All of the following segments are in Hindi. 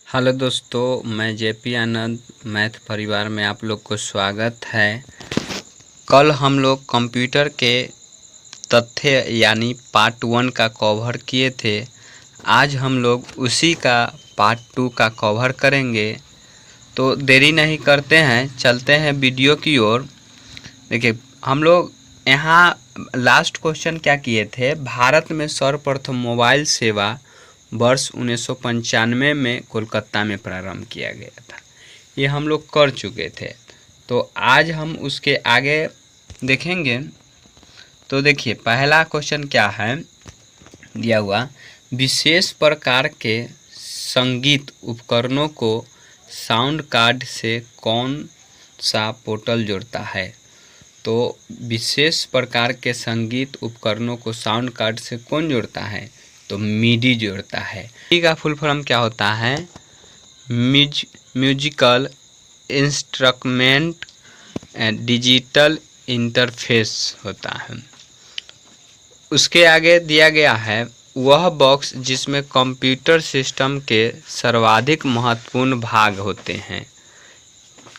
हेलो दोस्तों, मैं जेपी आनंद मैथ परिवार में आप लोग को स्वागत है। कल हम लोग कंप्यूटर के तथ्य यानी पार्ट 1 का कवर किए थे। आज हम लोग उसी का पार्ट 2 का कवर करेंगे। तो देरी नहीं करते हैं, चलते हैं वीडियो की ओर। देखिए, हम लोग यहाँ लास्ट क्वेश्चन क्या किए थे। भारत में सर्वप्रथम मोबाइल सेवा वर्ष 1995 में कोलकाता में प्रारंभ किया गया था। ये हम लोग कर चुके थे। तो आज हम उसके आगे देखेंगे। तो देखिए, पहला क्वेश्चन क्या है दिया हुआ, विशेष प्रकार के संगीत उपकरणों को साउंड कार्ड से कौन सा पोर्टल जोड़ता है। तो विशेष प्रकार के संगीत उपकरणों को साउंड कार्ड से कौन जोड़ता है, तो मिडी जोड़ता है। मिडी का फुल फॉर्म क्या होता है, म्यूजिकल इंस्ट्रूमेंट डिजिटल इंटरफेस होता है। उसके आगे दिया गया है, वह बॉक्स जिसमें कंप्यूटर सिस्टम के सर्वाधिक महत्वपूर्ण भाग होते हैं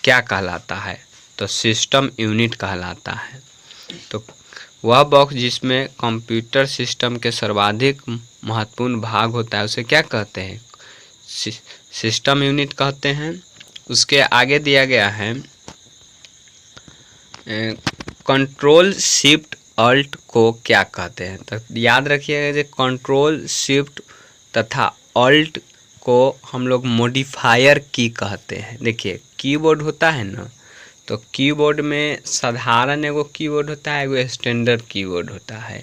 क्या कहलाता है, तो सिस्टम यूनिट कहलाता है। तो वह बॉक्स जिसमें कंप्यूटर सिस्टम के सर्वाधिक महत्वपूर्ण भाग होता है उसे क्या कहते हैं, सिस्टम यूनिट कहते हैं। उसके आगे दिया गया है, कंट्रोल शिफ्ट अल्ट को क्या कहते हैं। तो याद रखिएगा कि कंट्रोल शिफ्ट तथा अल्ट को हम लोग मॉडिफायर की कहते हैं। देखिए, कीबोर्ड होता है ना, तो कीबोर्ड में साधारण एगो कीबोर्ड होता है, एगो स्टैंडर्ड कीबोर्ड होता है।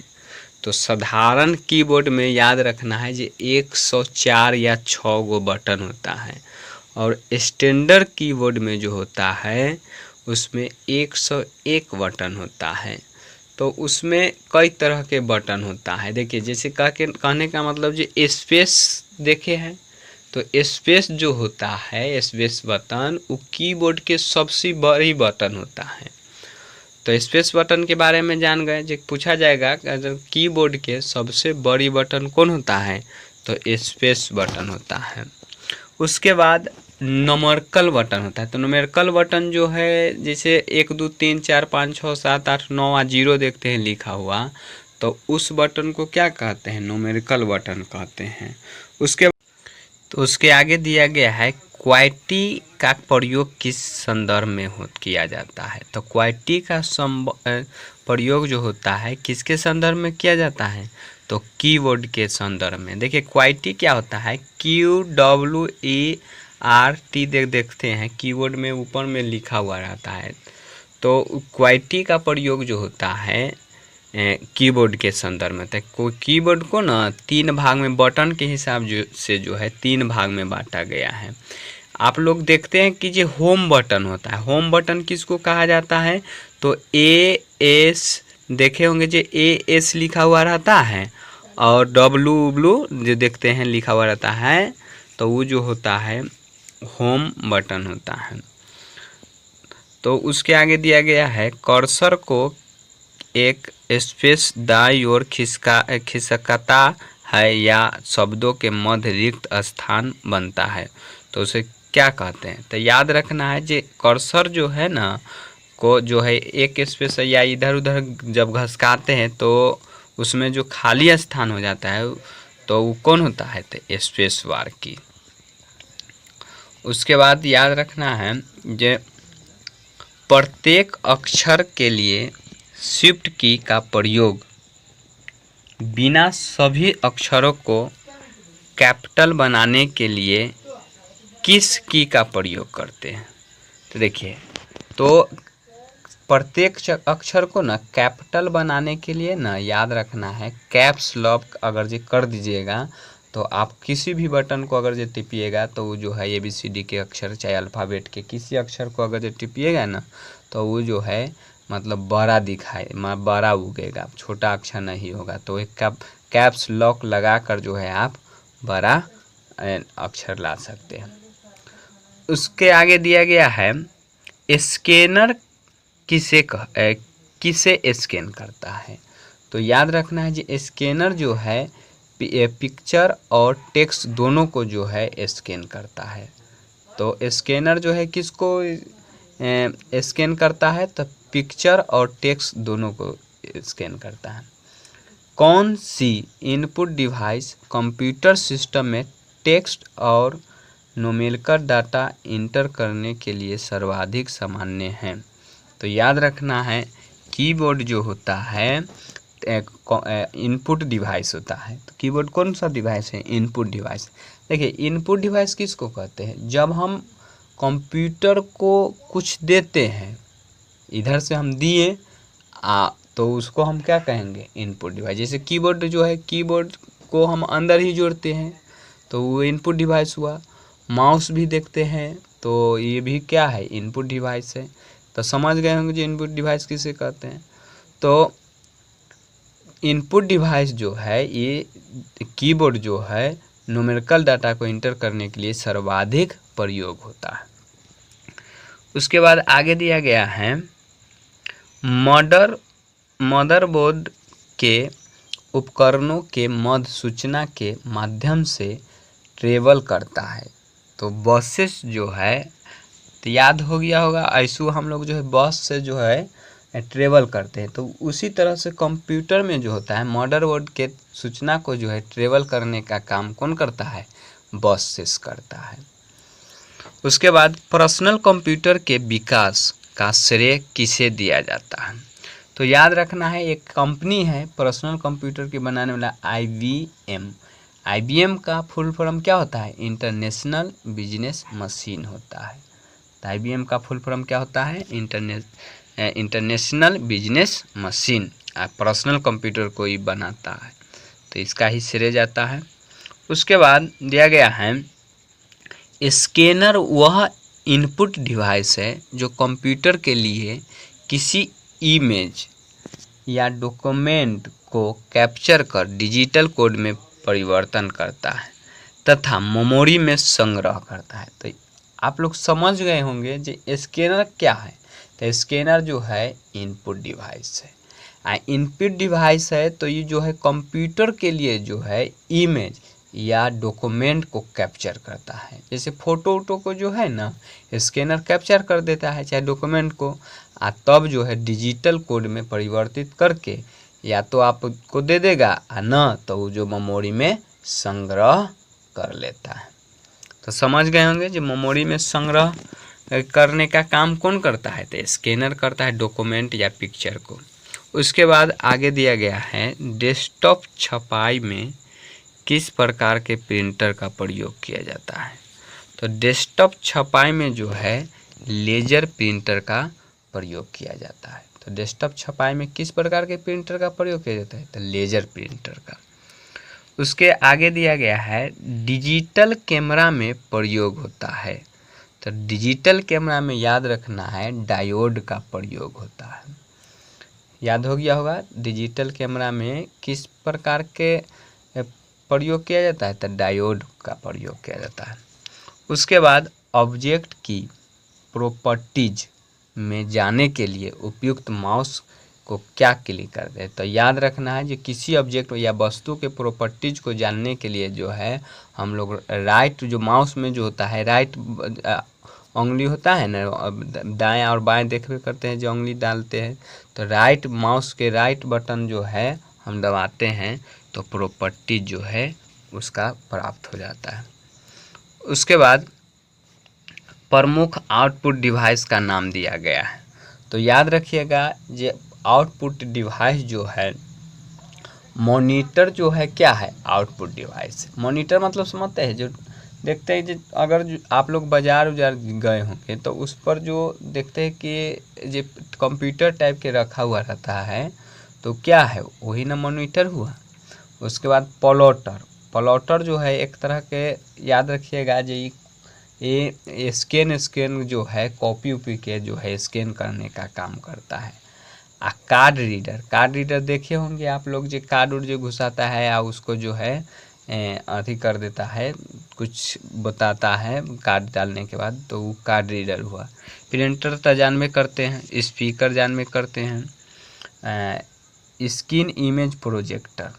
तो साधारण कीबोर्ड में याद रखना है कि 104 या 6 गो बटन होता है, और स्टैंडर्ड कीबोर्ड में जो होता है उसमें 101 बटन होता है। तो उसमें कई तरह के बटन होता है। देखिए, जैसे कहने का मतलब जो स्पेस देखे हैं, तो स्पेस जो होता है, स्पेस बटन, वो कीबोर्ड के सबसे बड़ी बटन होता है। तो स्पेस बटन के बारे में जान गए। जो पूछा जाएगा अगर कीबोर्ड के सबसे बड़ी बटन कौन होता है, तो स्पेस बटन होता है। उसके बाद न्यूमेरिकल बटन होता है। तो न्यूमेरिकल बटन जो है, जैसे 1 2 3 4 5 6 7 8 9 और 0 देखते हैं लिखा हुआ, तो उस बटन को क्या कहते हैं, न्यूमेरिकल बटन कहते हैं। उसके आगे दिया गया है, क्वाइटी का प्रयोग किस संदर्भ में किया जाता है। तो क्वाइटी का प्रयोग जो होता है किसके संदर्भ में किया जाता है, तो कीवर्ड के संदर्भ में। देखिए, क्वाइटी क्या होता है, QWERT देखते हैं कीवर्ड में ऊपर में लिखा हुआ रहता है। तो क्वाइटी का प्रयोग जो होता है कीबोर्ड के संदर्भ में। तो कीबोर्ड को ना 3 भाग में बटन के हिसाब से जो है 3 भाग में बांटा गया है। आप लोग देखते हैं कि जो होम बटन होता है, होम बटन किसको कहा जाता है, तो AS देखे होंगे, जो AS लिखा हुआ रहता है, और W जो देखते हैं लिखा हुआ रहता है, तो वो जो होता है होम बटन होता है। तो उसके आगे दिया गया है, कर्सर को एक स्पेस दाईं ओर खिसकता है या शब्दों के मध्य रिक्त स्थान बनता है, तो उसे क्या कहते हैं। तो याद रखना है, जो कर्सर जो है ना को जो है एक स्पेस या इधर उधर जब घसकाते हैं तो उसमें जो खाली स्थान हो जाता है तो वो कौन होता है, तो स्पेस बार की। उसके बाद याद रखना है, जो प्रत्येक अक्षर के लिए शिफ्ट की का प्रयोग बिना सभी अक्षरों को कैपिटल बनाने के लिए किस की का प्रयोग करते हैं। तो देखिए, तो प्रत्येक अक्षर को ना कैपिटल बनाने के लिए ना याद रखना है, कैप्स लॉक अगर जी कर दीजिएगा तो आप किसी भी बटन को अगर जो टिपिएगा तो वो जो है ABCD के अक्षर चाहे अल्फ़ाबेट के किसी अक्षर को अगर जो टिपिएगा ना तो वो जो है मतलब बड़ा दिखाए, बड़ा उगेगा, छोटा अक्षर नहीं होगा। तो एक कैप्स लॉक लगा कर जो है आप बड़ा अक्षर ला सकते हैं। उसके आगे दिया गया है, स्कैनर किसे स्कैन करता है। तो याद रखना है, जो स्कैनर जो है पिक्चर और टेक्स्ट दोनों को जो है स्कैन करता है। तो स्कैनर जो है किसको स्कैन करता है, तो पिक्चर और टेक्स्ट दोनों को स्कैन करता है। कौन सी इनपुट डिवाइस कंप्यूटर सिस्टम में टेक्स्ट और न्यूमेरिकल डाटा इंटर करने के लिए सर्वाधिक सामान्य है? तो याद रखना है, कीबोर्ड जो होता है इनपुट डिवाइस होता है। तो कीबोर्ड कौन सा डिवाइस है? Input device. देखिए, इनपुट डिवाइस किसको कहते हैं? जब हम कंप्यूटर को कुछ देते हैं, इधर से हम दिए तो उसको हम क्या कहेंगे? Input device. जैसे कीबोर्ड जो है, कीबोर्ड को हम अंदर ही जोड़ते हैं तो वो इनपुट डिवाइस हुआ। माउस भी देखते हैं तो ये भी क्या है? इनपुट डिवाइस है। तो समझ गए होंगे जो इनपुट डिवाइस किसे कहते हैं। तो इनपुट डिवाइस जो है, ये कीबोर्ड जो है, न्यूमेरिकल डाटा को इंटर करने के लिए सर्वाधिक प्रयोग होता है। उसके बाद आगे दिया गया है, मदरबोर्ड के उपकरणों के मध्य सूचना के माध्यम से ट्रेवल करता है। तो बसेस जो है, तो याद हो गया होगा, ऐसू हम लोग जो है बस से जो है ट्रेवल करते हैं। तो उसी तरह से कंप्यूटर में जो होता है, मदरबोर्ड के सूचना को जो है ट्रेवल करने का काम कौन करता है? बसेस करता है। उसके बाद पर्सनल कंप्यूटर के विकास का श्रेय किसे दिया जाता है? तो याद रखना है, एक कंपनी है पर्सनल कंप्यूटर के बनाने वाला, IBM। IBM का फुल फॉर्म क्या होता है? इंटरनेशनल बिजनेस मशीन होता है। तो IBM का फुल फॉर्म क्या होता है? International business machine. Personal computer को ही बनाता है, तो इसका ही श्रेय जाता है। उसके बाद दिया गया है, स्कैनर वह इनपुट डिवाइस है जो कंप्यूटर के लिए किसी इमेज या डॉक्यूमेंट को कैप्चर कर डिजिटल कोड में परिवर्तन करता है तथा मेमोरी में संग्रह करता है। तो आप लोग समझ गए होंगे जो स्कैनर क्या है। तो स्कैनर जो है इनपुट डिवाइस है। इनपुट डिवाइस है तो ये जो है कंप्यूटर के लिए जो है इमेज या डॉक्यूमेंट को कैप्चर करता है। जैसे फ़ोटो वोटो को जो है ना, स्कैनर कैप्चर कर देता है, चाहे डॉक्यूमेंट को, तब जो है डिजिटल कोड में परिवर्तित करके या तो आपको दे देगा ना तो वो जो मेमोरी में संग्रह कर लेता है। तो समझ गए होंगे जो मेमोरी में संग्रह करने का काम कौन करता है? तो स्कैनर करता है डॉक्यूमेंट या पिक्चर को। उसके बाद आगे दिया गया है, डेस्कटॉप छपाई में किस प्रकार के प्रिंटर का प्रयोग किया जाता है? तो डेस्कटॉप छपाई में जो है लेजर प्रिंटर का प्रयोग किया जाता है। तो डेस्कटॉप छपाई में किस प्रकार के प्रिंटर का प्रयोग किया जाता है? तो लेजर प्रिंटर का। उसके आगे दिया गया है, डिजिटल कैमरा में प्रयोग होता है। तो डिजिटल कैमरा में याद रखना है, डायोड का प्रयोग होता है। याद हो गया होगा, डिजिटल कैमरा में किस प्रकार के प्रयोग किया जाता है? तो डायोड का प्रयोग किया जाता है। उसके बाद ऑब्जेक्ट की प्रॉपर्टीज में जाने के लिए उपयुक्त माउस को क्या क्लिक करते हैं? तो याद रखना है, जो किसी ऑब्जेक्ट या वस्तु के प्रॉपर्टीज को जानने के लिए जो है हम लोग राइट, जो माउस में जो होता है राइट उंगली होता है ना, दाएं और बाएं देखते करते हैं जो उंगली डालते हैं, तो राइट माउस के राइट बटन जो है हम दबाते हैं तो प्रॉपर्टी जो है उसका प्राप्त हो जाता है। उसके बाद प्रमुख आउटपुट डिवाइस का नाम दिया गया है। तो याद रखिएगा, ये आउटपुट डिवाइस जो है, मॉनिटर जो है क्या है? Output device. मॉनिटर मतलब समझते हैं, जो देखते हैं जो अगर आप लोग बाजार उजार गए होंगे तो उस पर जो देखते हैं कि जो कंप्यूटर टाइप के रखा हुआ रहता है, तो क्या है? वही ना मॉनिटर हुआ। उसके बाद प्लॉटर जो है एक तरह के, याद रखिएगा, जो ये स्कैन जो है कॉपी उपी के जो है स्कैन करने का काम करता है। कार्ड रीडर देखे होंगे आप लोग, जो कार्ड उड जो घुसाता है या उसको जो है अथी कर देता है, कुछ बताता है कार्ड डालने के बाद, तो वो कार्ड रीडर हुआ। प्रिंटर तो जान में करते हैं, स्पीकर जान में करते हैं, स्क्रीन इमेज प्रोजेक्टर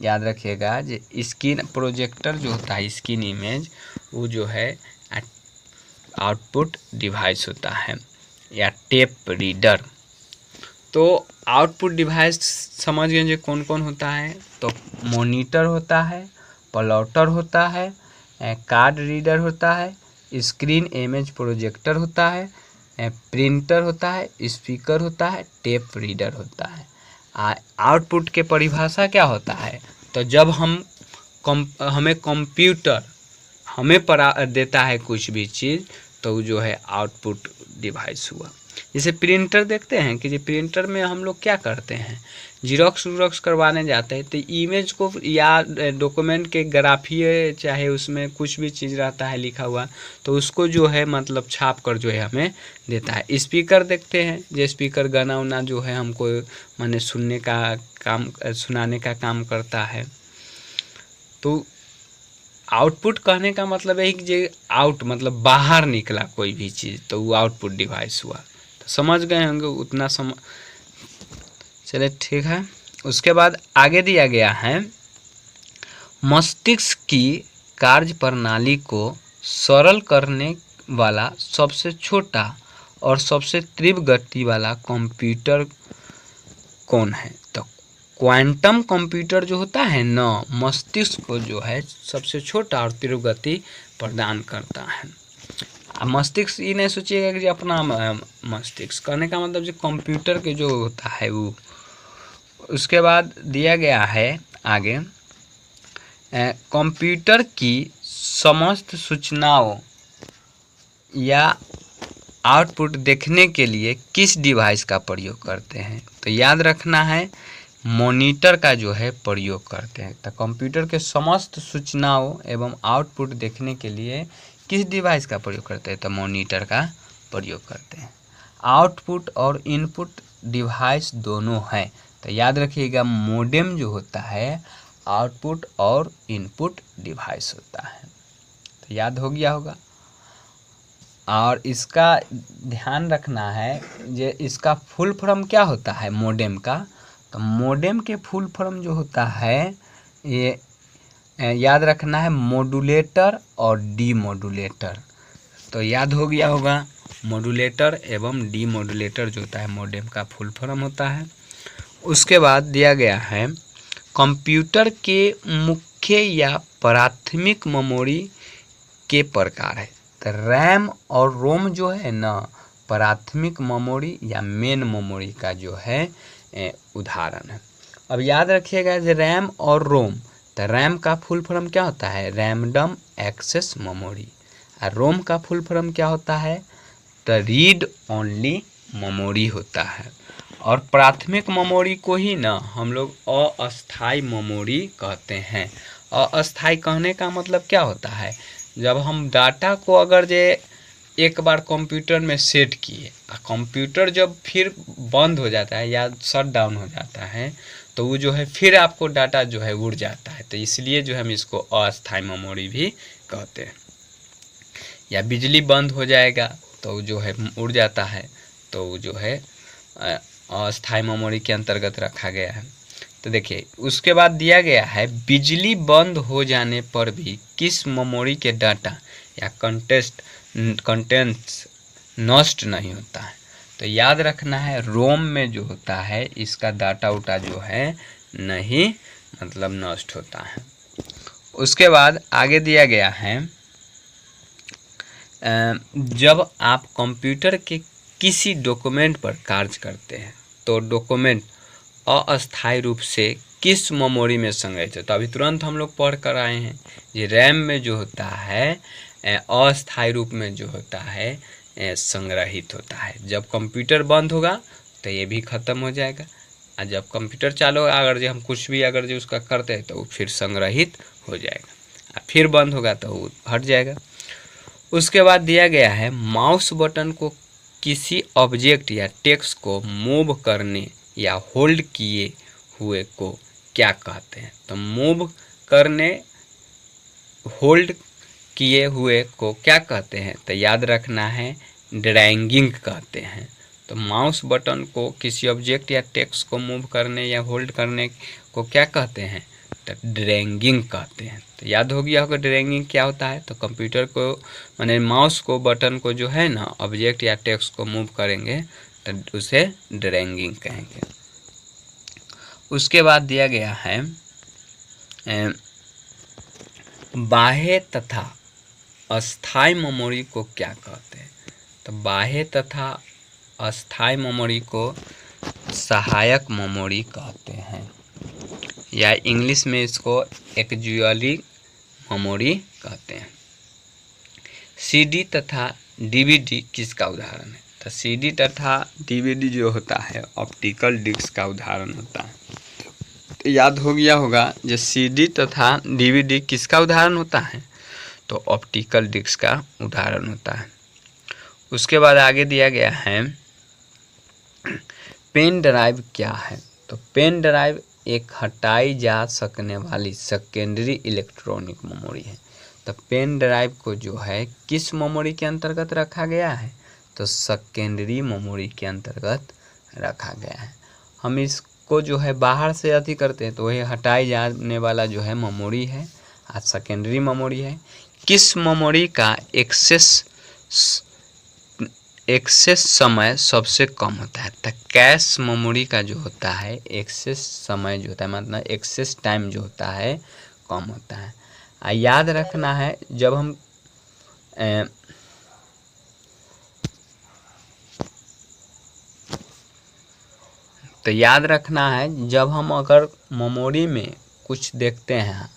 याद रखिएगा जो स्क्रीन प्रोजेक्टर जो होता है, स्क्रीन इमेज, वो जो है आउटपुट डिवाइस होता है या टेप रीडर। तो आउटपुट डिवाइस समझ गए जो कौन कौन होता है, तो मॉनिटर होता है, प्लॉटर होता है, कार्ड रीडर होता है, स्क्रीन इमेज प्रोजेक्टर होता है, प्रिंटर होता है, स्पीकर होता है, टेप रीडर होता है। आउटपुट के परिभाषा क्या होता है, तो जब हमें कंप्यूटर हमें देता है कुछ भी चीज़, तो वो जो है आउटपुट डिवाइस हुआ। जैसे प्रिंटर देखते हैं कि प्रिंटर में हम लोग क्या करते हैं, जीरोक्स करवाने जाते हैं, तो इमेज को या डॉक्यूमेंट के ग्राफिए चाहे उसमें कुछ भी चीज़ रहता है लिखा हुआ, तो उसको जो है मतलब छाप कर जो है हमें देता है। स्पीकर देखते हैं, जो स्पीकर गाना उना जो है हमको माने सुनाने का काम करता है। तो आउटपुट कहने का मतलब है कि जो आउट मतलब बाहर निकला कोई भी चीज़, तो वो आउटपुट डिवाइस हुआ। तो समझ गए होंगे उतना चले ठीक है। उसके बाद आगे दिया गया है, मस्तिष्क की कार्य प्रणाली को सरल करने वाला सबसे छोटा और सबसे तीव्र गति वाला कंप्यूटर कौन है। तो क्वांटम कंप्यूटर जो होता है ना, मस्तिष्क को जो है सबसे छोटा और तीव्र गति प्रदान करता है। मस्तिष्क ये नहीं सोचिएगा कि अपना मस्तिष्क कहने का मतलब जो कंप्यूटर के जो होता है वो। उसके बाद दिया गया है आगे, कंप्यूटर की समस्त सूचनाओं या आउटपुट देखने के लिए किस डिवाइस का प्रयोग करते हैं। तो याद रखना है मॉनिटर का जो है प्रयोग करते हैं। तो कंप्यूटर के समस्त सूचनाओं एवं आउटपुट देखने के लिए किस डिवाइस का प्रयोग करते हैं, तो मॉनिटर का प्रयोग करते हैं। आउटपुट और इनपुट डिवाइस दोनों हैं, तो याद रखिएगा मोडेम जो होता है आउटपुट और इनपुट डिवाइस होता है। तो याद हो गया होगा। और इसका ध्यान रखना है जो इसका फुल फॉर्म क्या होता है मोडेम का। तो मोडेम के फुल फॉर्म जो होता है ये याद रखना है मॉड्यूलेटर और डीमॉड्यूलेटर। तो याद हो गया होगा, मॉड्यूलेटर एवं डीमॉड्यूलेटर जो होता है मोडेम का फुल फॉर्म होता है। उसके बाद दिया गया है, कंप्यूटर के मुख्य या प्राथमिक मेमोरी के प्रकार है। तो रैम और रोम जो है ना, प्राथमिक मेमोरी या मेन मेमोरी का जो है उदाहरण है। अब याद रखिएगा जो रैम और रोम, तो रैम का फुल फॉर्म क्या होता है, रैंडम एक्सेस मेमोरी। और रोम का फुल फॉर्म क्या होता है, तो रीड ओनली मेमोरी होता है। और प्राथमिक मेमोरी को ही ना हम लोग अस्थाई मेमोरी कहते हैं। अस्थाई कहने का मतलब क्या होता है, जब हम डाटा को अगर जे एक बार कंप्यूटर में सेट किए, कंप्यूटर जब फिर बंद हो जाता है या शट डाउन हो जाता है, तो वो जो है फिर आपको डाटा जो है उड़ जाता है। तो इसलिए जो हम इसको अस्थाई मेमोरी भी कहते हैं। या बिजली बंद हो जाएगा तो जो है उड़ जाता है, तो वो जो है अस्थाई मेमोरी के अंतर्गत रखा गया है। तो देखिए उसके बाद दिया गया है, बिजली बंद हो जाने पर भी किस मेमोरी के डाटा या कंटेंट्स नष्ट नहीं होता है। तो याद रखना है रोम में जो होता है इसका डाटा उटा जो है नहीं मतलब नष्ट होता है। उसके बाद आगे दिया गया है, जब आप कंप्यूटर के किसी डॉक्यूमेंट पर कार्य करते हैं तो डॉक्यूमेंट अस्थायी रूप से किस मेमोरी में संग्रहित है। तो अभी तुरंत हम लोग पढ़ कर आए हैं, ये रैम में जो होता है अस्थायी रूप में जो होता है संग्रहित होता है। जब कंप्यूटर बंद होगा तो ये भी ख़त्म हो जाएगा, और जब कंप्यूटर चालू होगा अगर जो हम कुछ भी अगर जो उसका करते हैं तो वो फिर संग्रहित हो जाएगा, और फिर बंद होगा तो वो हट जाएगा। उसके बाद दिया गया है, माउस बटन को किसी ऑब्जेक्ट या टेक्स्ट को मूव करने या होल्ड किए हुए को क्या कहते हैं। तो मूव करने होल्ड किए हुए को क्या कहते हैं, तो याद रखना है ड्रैगिंग कहते हैं। तो माउस बटन को किसी ऑब्जेक्ट या टेक्स्ट को मूव करने या होल्ड करने को क्या कहते हैं, तो ड्रैगिंग कहते हैं। तो याद हो गया होगा ड्रैगिंग क्या होता है। तो कंप्यूटर को माने माउस को बटन को जो है ना ऑब्जेक्ट या टेक्स्ट को मूव करेंगे तो उसे ड्रैगिंग कहेंगे। उसके बाद दिया गया है बाह्य तथा अस्थायी मेमोरी को क्या कहते हैं। तो बाह्य तथा अस्थायी मेमोरी को सहायक मेमोरी कहते हैं, या इंग्लिश में इसको एक्सिक्यूटिव मेमोरी कहते हैं। सीडी तथा डीवीडी किसका उदाहरण है। तो सीडी तथा डीवीडी जो होता है ऑप्टिकल डिस्क का उदाहरण होता है। तो याद हो गया होगा जो सीडी तथा डीवीडी किसका उदाहरण होता है, तो ऑप्टिकल डिस्क का उदाहरण होता है। उसके बाद आगे दिया गया है पेन ड्राइव क्या है। तो पेन ड्राइव एक हटाई जा सकने वाली सेकेंडरी इलेक्ट्रॉनिक मेमोरी है। तो पेन ड्राइव को जो है किस मेमोरी के अंतर्गत रखा गया है, तो सेकेंडरी मेमोरी के अंतर्गत रखा गया है। हम इसको जो है बाहर से अति करते हैं तो वह हटाई जाने वाला जो है मेमोरी है, आज सेकेंडरी मेमोरी है। किस मेमोरी का एक्सेस समय सबसे कम होता है। तो कैश मेमोरी का जो होता है एक्सेस समय जो होता है मतलब एक्सेस टाइम जो होता है कम होता है। याद रखना है जब हम तो याद रखना है जब हम अगर मेमोरी में कुछ देखते हैं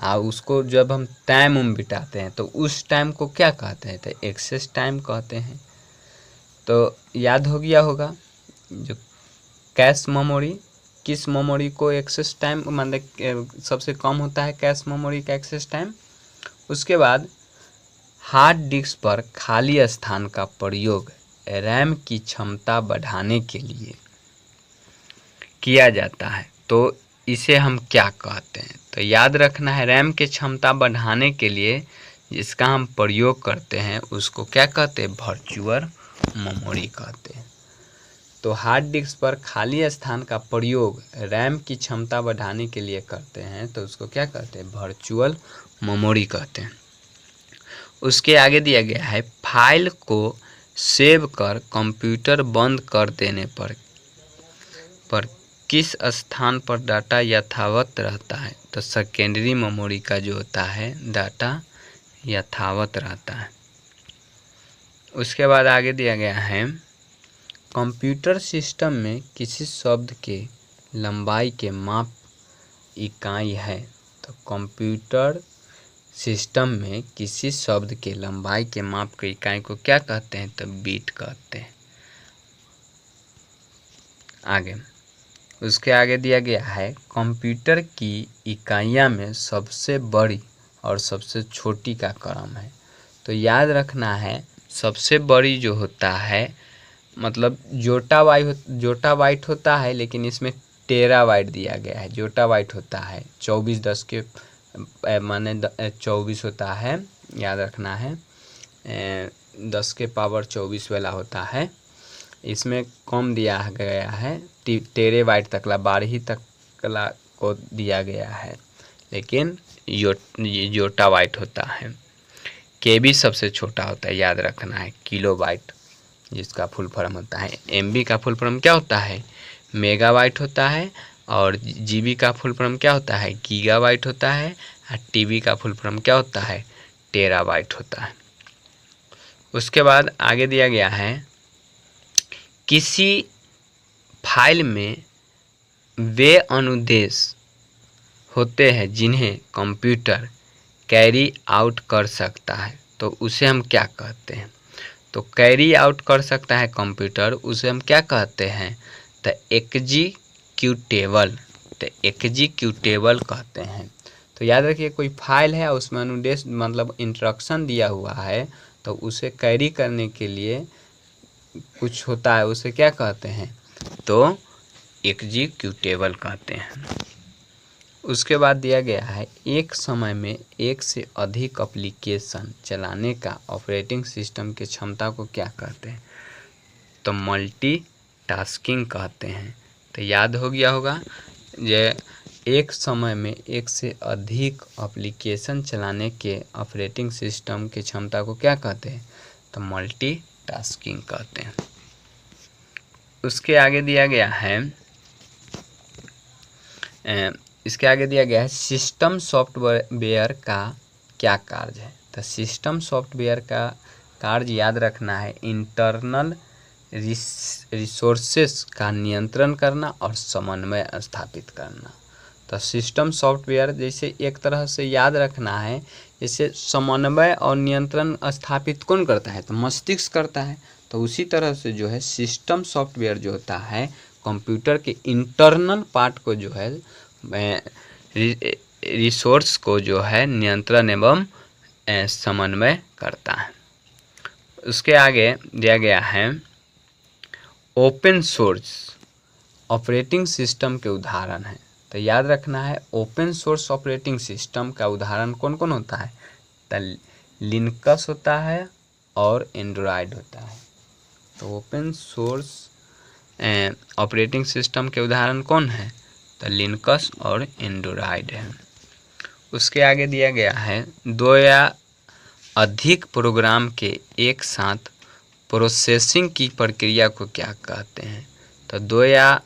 और उसको जब हम टाइम बिताते हैं तो उस टाइम को क्या कहते हैं, तो एक्सेस टाइम कहते हैं। तो याद हो गया होगा जो कैश मेमोरी किस मेमोरी को एक्सेस टाइम मतलब सबसे कम होता है कैश मेमोरी का एक्सेस टाइम। उसके बाद हार्ड डिस्क पर खाली स्थान का प्रयोग रैम की क्षमता बढ़ाने के लिए किया जाता है, तो इसे हम क्या कहते हैं। तो याद रखना है रैम की क्षमता बढ़ाने के लिए जिसका हम प्रयोग करते हैं उसको क्या कहते हैं, वर्चुअल मेमोरी कहते हैं। तो हार्ड डिस्क पर खाली स्थान का प्रयोग रैम की क्षमता बढ़ाने के लिए करते हैं तो उसको क्या कहते हैं, वर्चुअल मेमोरी कहते हैं। उसके आगे दिया गया है फाइल को सेव कर कंप्यूटर बंद कर देने पर किस स्थान पर डाटा यथावत रहता है। तो सेकेंडरी मेमोरी का जो होता है डाटा यथावत रहता है। उसके बाद आगे दिया गया है कंप्यूटर सिस्टम में किसी शब्द के लंबाई के माप इकाई है। तो कंप्यूटर सिस्टम में किसी शब्द के लंबाई के माप की इकाई को क्या कहते हैं, तो बीट कहते हैं। आगे उसके आगे दिया गया है कंप्यूटर की इकाइयाँ में सबसे बड़ी और सबसे छोटी का क्रम है। तो याद रखना है सबसे बड़ी जो होता है मतलब जोटा बाइट होता है, लेकिन इसमें टेराबाइट दिया गया है। जोटा बाइट होता है 24 10 के माने 24 होता है, याद रखना है 10 के पावर 24 वाला होता है। इसमें कम दिया गया है टेराबाइट तकला 12 तकला को दिया गया है, लेकिन ये जोटा बाइट होता है। केबी सबसे छोटा होता है, याद रखना है किलोबाइट जिसका फुल फॉर्म होता है। एमबी का फुल फॉर्म क्या होता है, मेगाबाइट होता है। और जीबी का फुल फॉर्म क्या होता है, गीगाबाइट होता है। और टीबी का फुल फॉर्म क्या होता है, टेराबाइट होता है। उसके बाद आगे दिया गया है किसी फाइल में वे अनुदेश होते हैं जिन्हें कंप्यूटर कैरी आउट कर सकता है, तो उसे हम क्या कहते हैं। तो कैरी आउट कर सकता है कंप्यूटर, उसे हम क्या कहते हैं, तो एग्जीक्यूटेबल कहते हैं। तो याद रखिए कोई फाइल है उसमें अनुदेश मतलब इंस्ट्रक्शन दिया हुआ है, तो उसे कैरी करने के लिए कुछ होता है, उसे क्या कहते हैं, तो एग्जीक्यूटेबल कहते हैं। उसके बाद दिया गया है एक समय में एक से अधिक एप्लीकेशन चलाने का ऑपरेटिंग सिस्टम की क्षमता को क्या कहते हैं, तो मल्टीटास्किंग कहते हैं। तो याद हो गया होगा ये एक समय में एक से अधिक एप्लीकेशन चलाने के ऑपरेटिंग सिस्टम की क्षमता को क्या कहते हैं? तो मल्टीटास्किंग कहते हैं। उसके आगे दिया गया है इसके आगे दिया गया है सिस्टम सॉफ्टवेयर का क्या कार्य है? तो सिस्टम सॉफ्टवेयर का कार्य याद रखना है इंटरनल रिसोर्सेस का नियंत्रण करना और समन्वय स्थापित करना। तो सिस्टम सॉफ्टवेयर जैसे एक तरह से याद रखना है, जैसे समन्वय और नियंत्रण स्थापित कौन करता है? तो मस्तिष्क करता है। तो उसी तरह से जो है सिस्टम सॉफ्टवेयर जो होता है कंप्यूटर के इंटरनल पार्ट को जो है रिसोर्स को जो है नियंत्रण एवं समन्वय करता है। उसके आगे दिया गया है ओपन सोर्स ऑपरेटिंग सिस्टम के उदाहरण है। तो याद रखना है ओपन सोर्स ऑपरेटिंग सिस्टम का उदाहरण कौन कौन होता है? तो लिनक्स होता है और एंड्रॉयड होता है। तो ओपन सोर्स ऑपरेटिंग सिस्टम के उदाहरण कौन है? तो लिनक्स और एंड्रॉयड है। उसके आगे दिया गया है दो या अधिक प्रोग्राम के एक साथ प्रोसेसिंग की प्रक्रिया को क्या कहते हैं? तो दो या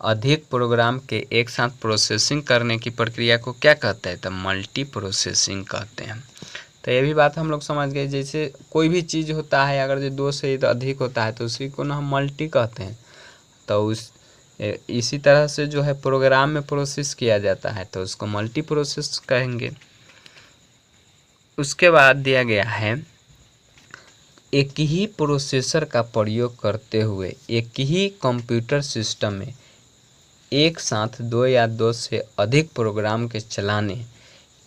अधिक प्रोग्राम के एक साथ प्रोसेसिंग करने की प्रक्रिया को क्या कहते हैं? तो मल्टी प्रोसेसिंग कहते हैं। तो ये भी बात हम लोग समझ गए, जैसे कोई भी चीज़ होता है अगर जो दो से अधिक होता है तो उसी को ना हम मल्टी कहते हैं। तो इसी तरह से जो है प्रोग्राम में प्रोसेस किया जाता है तो उसको मल्टी प्रोसेस कहेंगे। उसके बाद दिया गया है एक ही प्रोसेसर का प्रयोग करते हुए एक ही कंप्यूटर सिस्टम में एक साथ दो या दो से अधिक प्रोग्राम के चलाने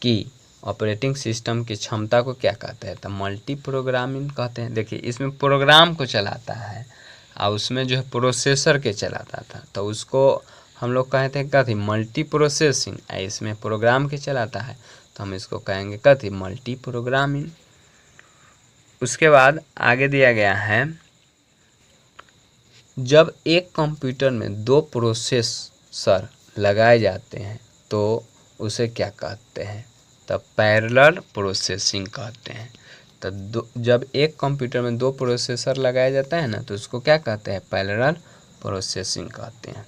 की ऑपरेटिंग सिस्टम की क्षमता को क्या कहते हैं? तो मल्टी प्रोग्रामिंग कहते हैं। देखिए इसमें प्रोग्राम को चलाता है और उसमें जो है प्रोसेसर के चलाता था तो उसको हम लोग कहते हैं कथी? Multi processing. इसमें प्रोग्राम के चलाता है तो हम इसको कहेंगे कथी? Multi programming. उसके बाद आगे दिया गया है जब एक कंप्यूटर में दो प्रोसेसर लगाए जाते हैं तो उसे क्या कहते हैं? तो पैरेलल प्रोसेसिंग कहते हैं। तो जब एक कंप्यूटर में दो प्रोसेसर लगाया जाता है ना तो उसको क्या कहते हैं? पैरेलल प्रोसेसिंग कहते हैं।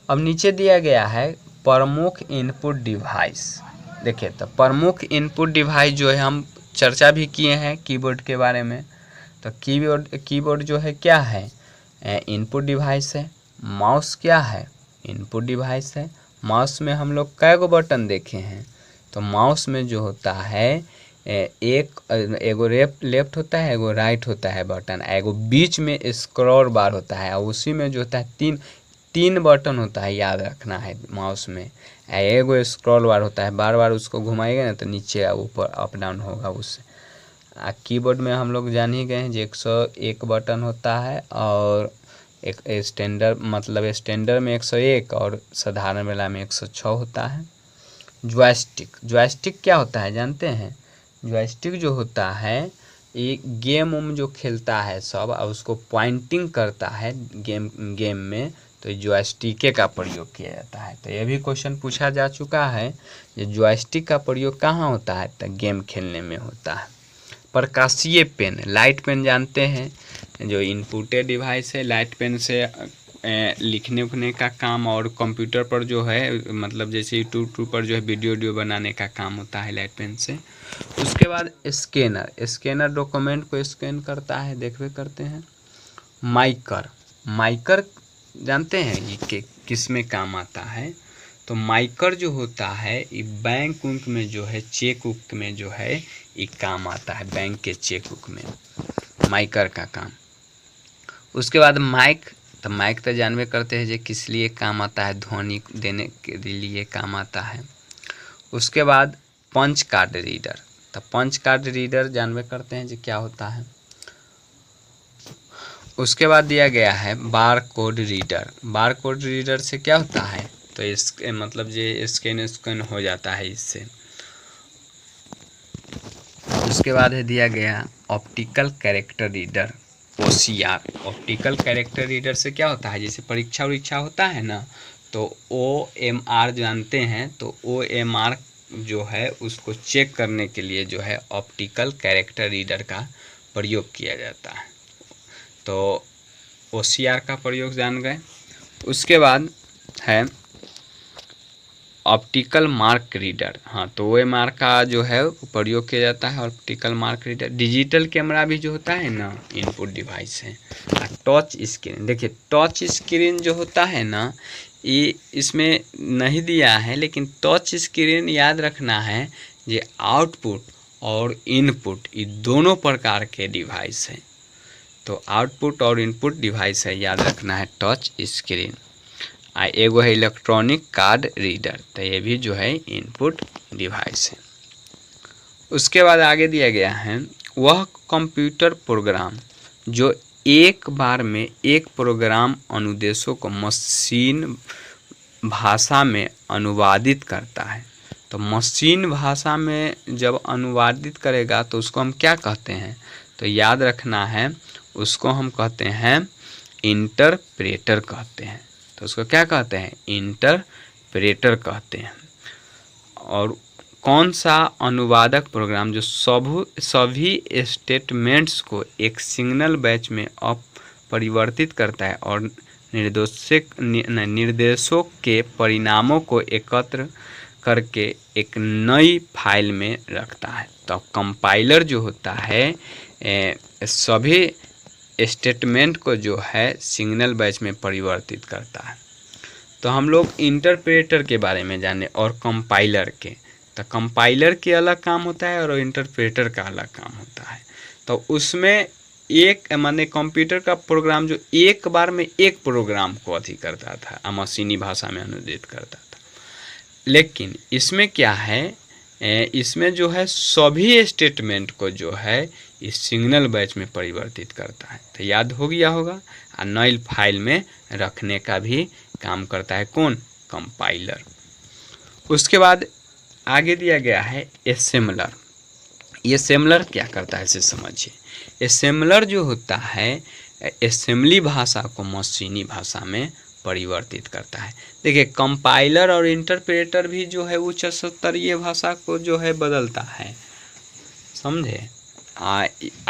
अब नीचे दिया गया है प्रमुख इनपुट डिवाइस। देखिए तो प्रमुख इनपुट डिवाइस जो है हम चर्चा भी किए हैं कीबोर्ड के बारे में। तो कीबोर्ड जो है क्या है? इनपुट डिवाइस है। माउस क्या है? इनपुट डिवाइस है। माउस में हम लोग कै गो बटन देखे हैं? तो माउस में जो होता है एगो लेफ्ट होता है, एगो राइट होता है बटन, एगो बीच में स्क्रॉल बार होता है और उसी में जो होता है तीन बटन होता है, याद रखना है माउस में। एगो स्क्रॉल बार होता है, बार बार उसको घुमाएगा ना तो नीचे ऊपर अप डाउन होगा उससे। कीबोर्ड में हम लोग जान ही गए हैं जो 101 बटन होता है और एक स्टैंडर्ड में 101 और साधारण वाला में 106 होता है। जॉयस्टिक क्या होता है जानते हैं? जॉयस्टिक जो होता है एक गेम जो खेलता है सब और उसको पॉइंटिंग करता है गेम में तो जॉयस्टिक का प्रयोग किया जाता है। तो यह भी क्वेश्चन पूछा जा चुका है कि जॉयस्टिक का प्रयोग कहाँ होता है? तो गेम खेलने में होता है। प्रकाशीय पेन, लाइट पेन जानते हैं जो इनपुटेड डिवाइस है, लाइट पेन से लिखने उखने का काम और कंप्यूटर पर जो है मतलब जैसे यूट्यूब पर जो है वीडियो बनाने का काम होता है लाइट पेन से। उसके बाद स्कैनर डॉक्यूमेंट को स्कैन करता है, देखते करते हैं। माइकर जानते हैं ये किस में काम आता है? तो माइकर जो होता है ये बैंक उक में जो है चेक उक में जो है ये काम आता है, बैंक के चेक उक में माइकर का काम। उसके बाद माइक तो जानवे करते हैं जो किस लिए काम आता है? ध्वनि देने के लिए काम आता है। उसके बाद पंच कार्ड रीडर, तो पंच कार्ड रीडर जानवे करते हैं जो क्या होता है। उसके बाद दिया गया है बार कोड रीडर से क्या होता है? तो इसके मतलब ये स्कैन हो जाता है इससे। उसके बाद है दिया गया optical character reader OCR। Optical character reader से क्या होता है? जैसे परीक्षा होता है ना तो OMR जानते हैं, तो OMR जो है उसको चेक करने के लिए जो है ऑप्टिकल कैरेक्टर रीडर का प्रयोग किया जाता है। तो OCR का प्रयोग जान गए। उसके बाद है ऑप्टिकल मार्क रीडर। हाँ, तो OMR का जो है प्रयोग किया जाता है optical mark reader. Digital camera भी जो होता है ना, इनपुट डिवाइस है। टच स्क्रीन, देखिए टच स्क्रीन जो होता है ना, ये इसमें नहीं दिया है, लेकिन टच स्क्रीन याद रखना है ये आउटपुट और इनपुट ये दोनों प्रकार के डिवाइस हैं। तो आउटपुट और इनपुट डिवाइस है, याद रखना है टच स्क्रीन। एगो है इलेक्ट्रॉनिक कार्ड रीडर, तो ये भी जो है इनपुट डिवाइस है। उसके बाद आगे दिया गया है वह कंप्यूटर प्रोग्राम जो एक बार में एक प्रोग्राम अनुदेशों को मशीन भाषा में अनुवादित करता है। तो मशीन भाषा में जब अनुवादित करेगा तो उसको हम क्या कहते हैं, तो याद रखना है उसको हम कहते हैं इंटरप्रेटर कहते हैं। तो उसको क्या कहते हैं, इंटरप्रेटर कहते हैं। और कौन सा अनुवादक प्रोग्राम जो सभी स्टेटमेंट्स को एक सिग्नल बैच में परिवर्तित करता है और निर्देशों के परिणामों को एकत्र करके एक नई फाइल में रखता है। तो कंपाइलर जो होता है सभी स्टेटमेंट को जो है सिग्नल बैच में परिवर्तित करता है। तो हम लोग इंटरप्रेटर के बारे में जाने और कंपाइलर के। तो कंपाइलर के अलग काम होता है और इंटरप्रेटर का अलग काम होता है। तो उसमें एक माने कंप्यूटर का प्रोग्राम जो एक बार में एक प्रोग्राम को अथी करता था, मशीनी भाषा में अनुदित करता था। लेकिन इसमें क्या है, इसमें जो है सभी स्टेटमेंट को जो है इस सिग्नल बैच में परिवर्तित करता है। तो याद हो गया होगा। और नई फाइल में रखने का भी काम करता है कौन, कंपाइलर। उसके बाद आगे दिया गया है असेंबलर। ये असेंबलर क्या करता है इसे समझिए। असेंबलर जो होता है असेंबली भाषा को मशीनी भाषा में परिवर्तित करता है। देखिए कंपाइलर और इंटरप्रेटर भी जो है उच्च स्तरीय भाषा को जो है बदलता है, समझे,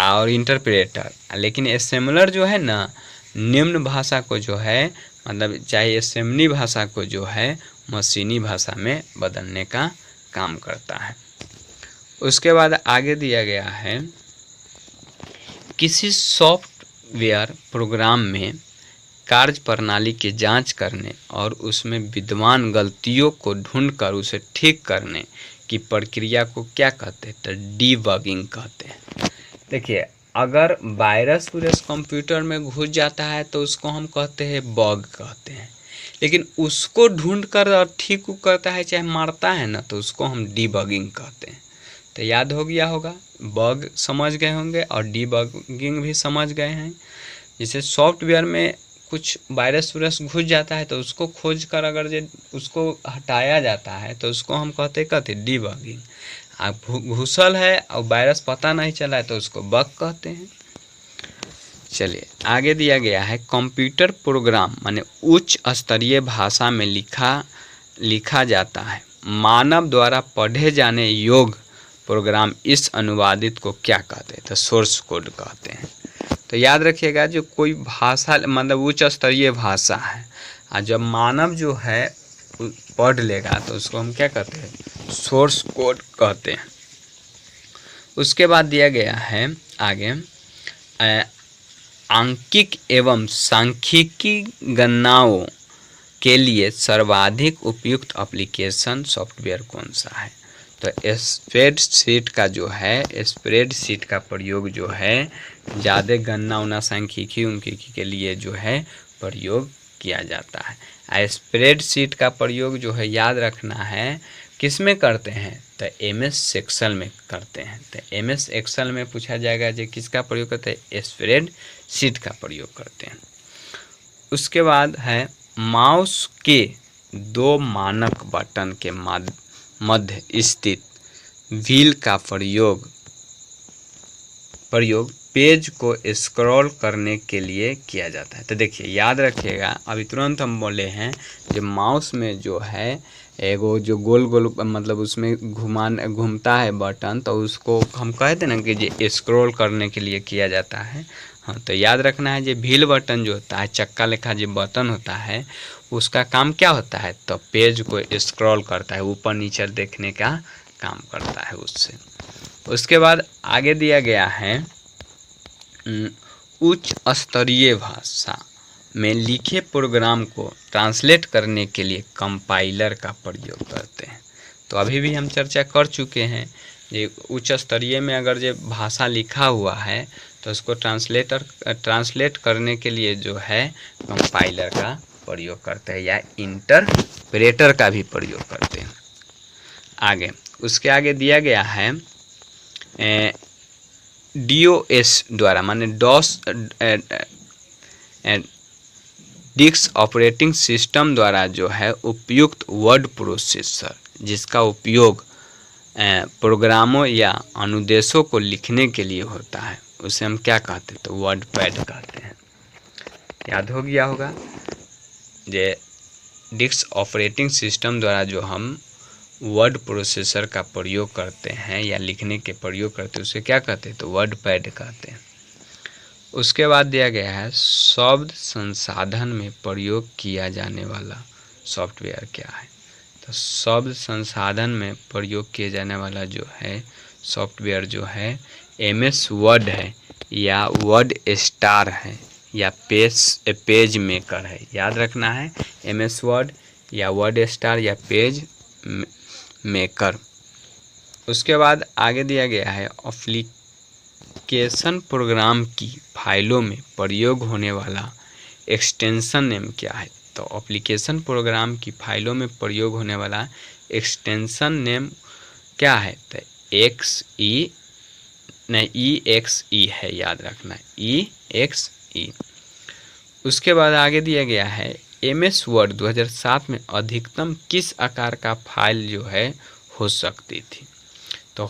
और इंटरप्रेटर। लेकिन असेंबलर जो है ना निम्न भाषा को जो है मतलब चाहे असेंबली भाषा को जो है मशीनी भाषा में बदलने का काम करता है। उसके बाद आगे दिया गया है किसी सॉफ्टवेयर प्रोग्राम में कार्य प्रणाली की जांच करने और उसमें विद्यमान गलतियों को ढूंढकर उसे ठीक करने की प्रक्रिया को क्या कहते हैं, तो डीबगिंग कहते हैं। देखिए अगर वायरस कंप्यूटर में घुस जाता है तो उसको हम कहते हैं बग कहते हैं। लेकिन उसको ढूंढकर और ठीक करता है चाहे मारता है ना, तो उसको हम डीबगिंग कहते हैं। तो याद हो गया होगा, बग समझ गए होंगे और डीबगिंग भी समझ गए हैं। जैसे सॉफ्टवेयर में कुछ वायरस घुस जाता है तो उसको खोज कर अगर उसको हटाया जाता है तो उसको हम कहते डीबगिंग। आप घुसल है और वायरस पता नहीं चला है तो उसको बग कहते हैं। चलिए आगे दिया गया है कंप्यूटर प्रोग्राम माने उच्च स्तरीय भाषा में लिखा जाता है, मानव द्वारा पढ़े जाने योग्य प्रोग्राम इस अनुवादित को क्या कहते हैं, तो सोर्स कोड कहते हैं। तो याद रखिएगा जो कोई भाषा मतलब उच्च स्तरीय भाषा है और जब मानव जो है पढ़ लेगा तो उसको हम क्या कहते हैं, सोर्स कोड कहते हैं। उसके बाद दिया गया है आगे आंकिक एवं सांख्यिकी गणनाओं के लिए सर्वाधिक उपयुक्त एप्लीकेशन सॉफ्टवेयर कौन सा है, तो स्प्रेडशीट का जो है स्प्रेडशीट का प्रयोग जो है ज़्यादा गणना उना सांख्यिकी उनकी के लिए जो है प्रयोग किया जाता है। स्प्रेडशीट का प्रयोग जो है याद रखना है किस में करते हैं, तो MS एक्सेल में करते हैं। तो MS एक्सेल में पूछा जाएगा जो किसका प्रयोग करते हैं, स्प्रेडशीट का प्रयोग करते हैं। उसके बाद है माउस के दो मानक बटन के मध्य स्थित व्हील का प्रयोग पेज को स्क्रॉल करने के लिए किया जाता है। तो देखिए याद रखिएगा, अभी तुरंत हम बोले हैं जो माउस में जो है एगो जो गोल गोल मतलब उसमें घूमता है बटन, तो उसको हम कहते हैं ना कि ये स्क्रॉल करने के लिए किया जाता है। हाँ, तो याद रखना है, जो व्हील बटन जो होता है, चक्का लेखा जो बटन होता है, उसका काम क्या होता है, तो पेज को स्क्रॉल करता है, ऊपर नीचे देखने का काम करता है उससे। उसके बाद आगे दिया गया है उच्च स्तरीय भाषा में लिखे प्रोग्राम को ट्रांसलेट करने के लिए कंपाइलर का प्रयोग करते हैं। तो अभी भी हम चर्चा कर चुके हैं, ये उच्च स्तरीय में अगर जो भाषा लिखा हुआ है तो उसको ट्रांसलेट करने के लिए जो है कंपाइलर का प्रयोग करते हैं या इंटरप्रेटर का भी प्रयोग करते हैं। आगे उसके आगे दिया गया है DOS द्वारा, माने डॉस डिस्क ऑपरेटिंग सिस्टम द्वारा जो है उपयुक्त वर्ड प्रोसेसर, जिसका उपयोग प्रोग्रामों या अनुदेशों को लिखने के लिए होता है, उसे हम क्या कहते हैं, तो वर्ड पैड कहते हैं। याद हो गया होगा, जे डिस्क ऑपरेटिंग सिस्टम द्वारा जो हम वर्ड प्रोसेसर का प्रयोग करते हैं या लिखने के प्रयोग करते हैं, उसे क्या कहते हैं, तो वर्ड पैड कहते हैं। उसके बाद दिया गया है शब्द संसाधन में प्रयोग किया जाने वाला सॉफ्टवेयर क्या है। तो शब्द संसाधन में प्रयोग किए जाने वाला जो है सॉफ्टवेयर जो है MS वर्ड है या वर्ड स्टार है या पेज मेकर है। याद रखना है, MS वर्ड या वर्ड स्टार या पेज मेकर। उसके बाद आगे दिया गया है एप्लीकेशन प्रोग्राम की फाइलों में प्रयोग होने वाला एक्सटेंशन नेम क्या है। तो एप्लीकेशन प्रोग्राम की फाइलों में प्रयोग होने वाला एक्सटेंशन नेम क्या है, तो EXE है, याद रखना है EXE। उसके बाद आगे दिया गया है MS वर्ड 2007 में अधिकतम किस आकार का फाइल जो है हो सकती थी। तो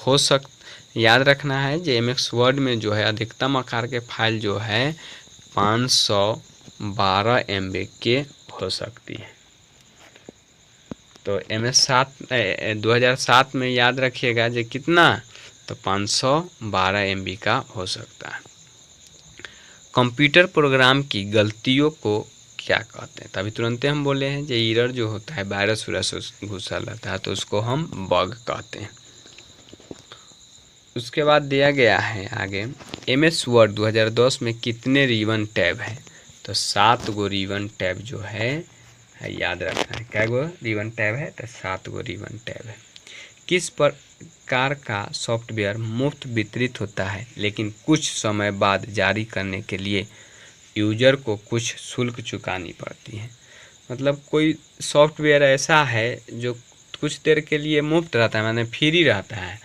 याद रखना है जो MS वर्ड में जो है अधिकतम आकार के फाइल जो है 512 MB के हो सकती है। तो MS 2007 में याद रखिएगा जो कितना, तो 512 MB का हो सकता है। कंप्यूटर प्रोग्राम की गलतियों को क्या कहते हैं। तभी तुरंत हम बोले हैं जो एरर जो होता है, वायरस घुसा रहता है, तो उसको हम बग कहते हैं। उसके बाद दिया गया है आगे MS वर्ड 2010 में कितने रिबन टैब है। तो 7 गो रिबन टैब जो है याद रखना है। क्या गो रिबन टैब है, तो 7 गो रिबन टैब है। किस प्रकार का सॉफ्टवेयर मुफ्त वितरित होता है लेकिन कुछ समय बाद जारी करने के लिए यूजर को कुछ शुल्क चुकानी पड़ती है। मतलब कोई सॉफ्टवेयर ऐसा है जो कुछ देर के लिए मुफ्त रहता है, माने फ्री रहता है,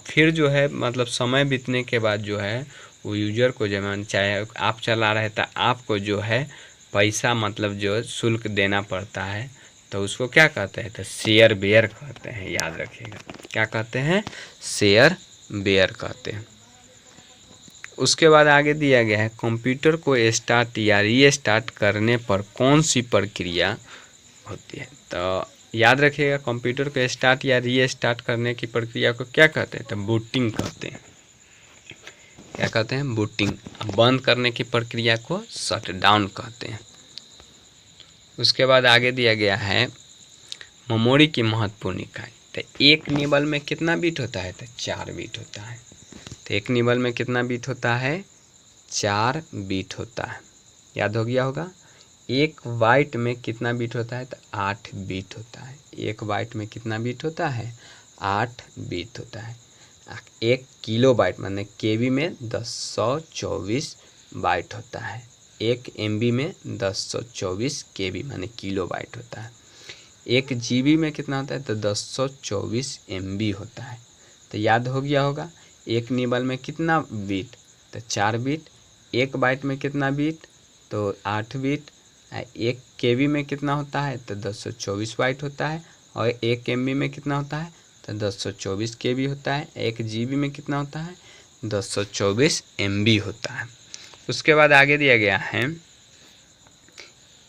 फिर जो है मतलब समय बीतने के बाद जो है वो यूजर को, जब चाहे आप चला रहे तो आपको जो है पैसा मतलब जो शुल्क देना पड़ता है, तो उसको क्या कहते हैं, तो शेयर बेयर कहते हैं। याद रखिएगा, क्या कहते हैं, शेयर बेयर कहते हैं। उसके बाद आगे दिया गया है कंप्यूटर को स्टार्ट या रीस्टार्ट करने पर कौन सी प्रक्रिया होती है। तो याद रखिएगा, कंप्यूटर को स्टार्ट या रीस्टार्ट करने की प्रक्रिया को क्या कहते हैं, तो बूटिंग कहते हैं। क्या कहते हैं, बूटिंग। बंद करने की प्रक्रिया को शट डाउन कहते हैं। उसके बाद आगे दिया गया है मेमोरी की महत्वपूर्ण इकाई। तो एक निबल में कितना बिट होता है, तो 4 बिट होता है। तो एक निबल में कितना बिट होता है, 4 बिट होता है। याद हो गया होगा। एक बाइट में कितना बिट होता है, तो 8 बिट होता है। एक बाइट में कितना बिट होता है, 8 बिट होता है। एक किलो बाइट माने KB में 1024 बाइट होता है। एक MB में 1024 KB माने किलो बाइट होता है। एक GB में कितना होता है, तो 1024 MB होता है। तो याद हो गया होगा। एक निबल में कितना बिट, तो 4 बिट। एक बाइट में कितना बिट, तो 8 बिट। एक KB में कितना होता है, तो 1024 बाइट होता है। और एक MB में कितना होता है, तो 1024 KB होता है। एक GB में कितना होता है, 1024 MB होता है। उसके बाद आगे दिया गया है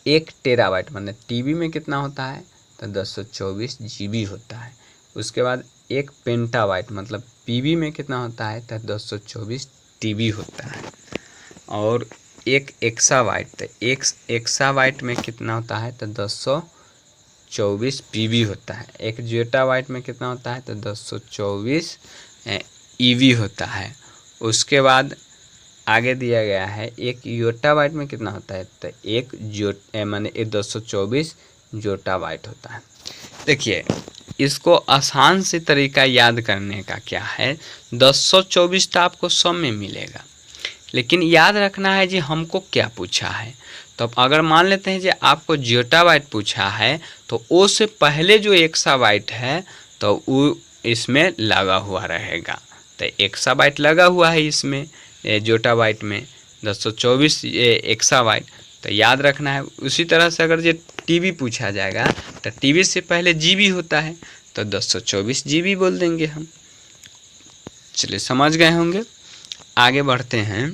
1 टेराबाइट मतलब टीबी में कितना होता है तो 1024 GB होता है। उसके बाद 1 पेंटाबाइट मतलब पीबी में कितना होता है तो 1024 TB होता है। और 1 एक्साबाइट तो एक एक्साबाइट में कितना होता है तो 1024 PB होता है। 1 जेटाबाइट में कितना होता है तो 1024 EB होता है। उसके बाद आगे दिया गया है 1 योटाबाइट में कितना होता है तो 1 माने 224 जोटाबाइट होता है। देखिए इसको आसान से तरीका याद करने का क्या है, 1024 तो आपको सब में मिलेगा, लेकिन याद रखना है जी हमको क्या पूछा है। तो अगर मान लेते हैं जी आपको जोटाबाइट पूछा है तो ओ से पहले जो एक्साबाइट है तो वो इसमें लगा हुआ रहेगा। तो एक्साबाइट लगा हुआ है इसमें जोटाबाइट में 1024 एक्साबाइट, तो याद रखना है। उसी तरह से अगर ये टीबी पूछा जाएगा तो टीबी से पहले जीबी होता है तो 1024 GB बोल देंगे हम। चलिए समझ गए होंगे। आगे बढ़ते हैं।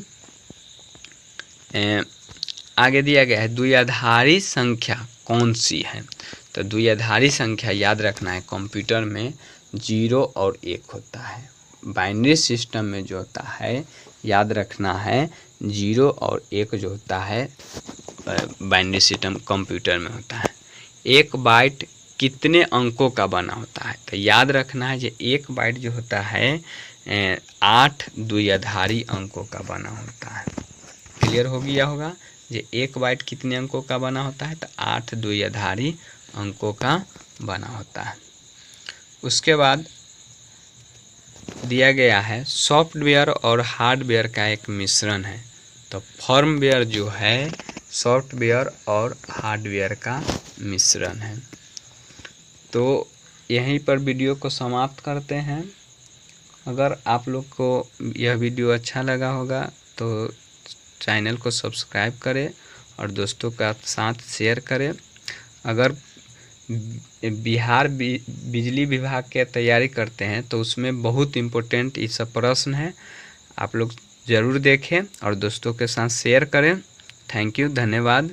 आगे दिया गया है द्विआधारी संख्या कौन सी है। तो द्विआधारी संख्या याद रखना है कंप्यूटर में 0 और 1 होता है। बाइनरी सिस्टम में जो होता है याद रखना है 0 और 1 जो होता है बाइनरी सिस्टम कंप्यूटर में होता है। 1 बाइट कितने अंकों का बना होता है तो याद रखना है कि 1 बाइट जो होता है 8 द्विआधारी अंकों का बना होता है। क्लियर हो गया होगा ये 1 बाइट कितने अंकों का बना होता है तो 8 द्विआधारी अंकों का बना होता है। उसके बाद दिया गया है सॉफ्टवेयर और हार्डवेयर का एक मिश्रण है। तो फर्मवेयर जो है सॉफ्टवेयर और हार्डवेयर का मिश्रण है। तो यहीं पर वीडियो को समाप्त करते हैं। अगर आप लोग को यह वीडियो अच्छा लगा होगा तो चैनल को सब्सक्राइब करें और दोस्तों का साथ शेयर करें। अगर बिहार बिजली विभाग की तैयारी करते हैं तो उसमें बहुत इम्पोर्टेंट ये सब प्रश्न है, आप लोग ज़रूर देखें और दोस्तों के साथ शेयर करें। थैंक यू, धन्यवाद।